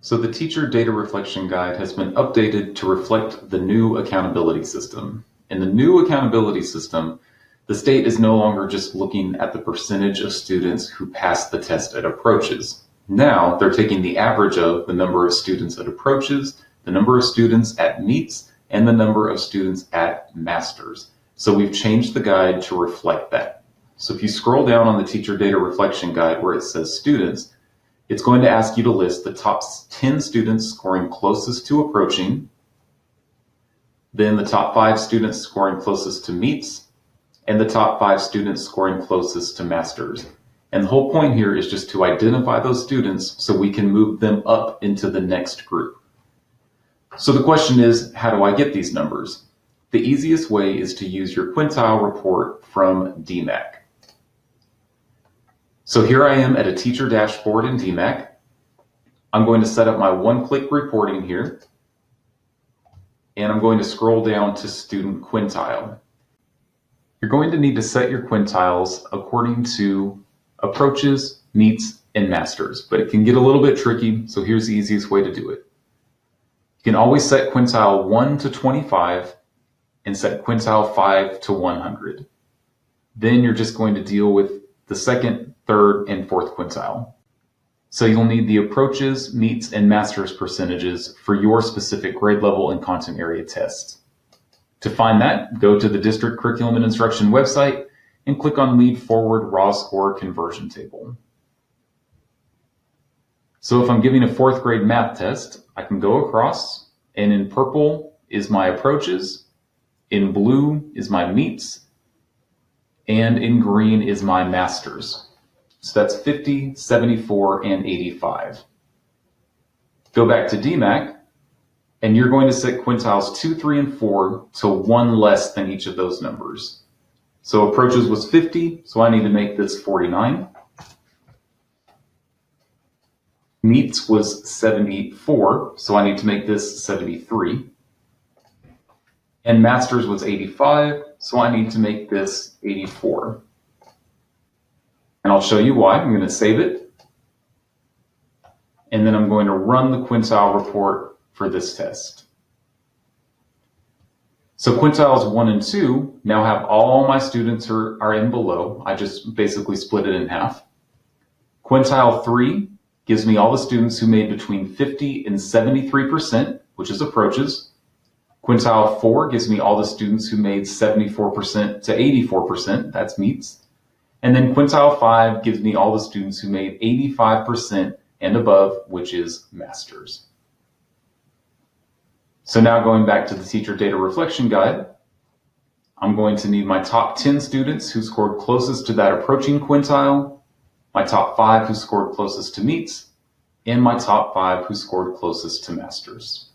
So the Teacher Data Reflection Guide has been updated to reflect the new accountability system. In the new accountability system, the state is no longer just looking at the percentage of students who pass the test at approaches. Now they're taking the average of the number of students at approaches, the number of students at meets, and the number of students at masters. So we've changed the guide to reflect that. So if you scroll down on the Teacher Data Reflection Guide where it says students, it's going to ask you to list the top 10 students scoring closest to approaching, then the top 5 students scoring closest to meets, and the top 5 students scoring closest to masters. And the whole point here is just to identify those students so we can move them up into the next group. So the question is, how do I get these numbers? The easiest way is to use your quintile report from DMAC. So here I am at a teacher dashboard in DMAC. I'm going to set up my one-click reporting here, and I'm going to scroll down to student quintile. You're going to need to set your quintiles according to approaches, meets, and masters, but it can get a little bit tricky, so here's the easiest way to do it. You can always set quintile 1 to 25 and set quintile 5 to 100. Then you're just going to deal with the second, third, and fourth quintile. So you'll need the approaches, meets, and masters percentages for your specific grade level and content area tests. To find that, go to the District Curriculum and Instruction website and click on Lead Forward Raw Score Conversion Table. So if I'm giving a 4th grade math test, I can go across, and in purple is my approaches, in blue is my meets, and in green is my masters. So that's 50, 74, and 85. Go back to DMAC, and you're going to set quintiles 2, 3, and 4 to 1 less than each of those numbers. So approaches was 50, so I need to make this 49. Meets was 74, so I need to make this 73. And masters was 85, so I need to make this 84. And I'll show you why. I'm going to save it. And then I'm going to run the quintile report for this test. So quintiles 1 and 2 now have all my students are in below. I just basically split it in half. Quintile 3 gives me all the students who made between 50 and 73%, which is approaches. Quintile 4 gives me all the students who made 74% to 84%, that's meets. And then quintile 5 gives me all the students who made 85% and above, which is masters. So now going back to the Teacher Data Reflection Guide, I'm going to need my top 10 students who scored closest to that approaching quintile, my top 5 who scored closest to meets, and my top 5 who scored closest to masters.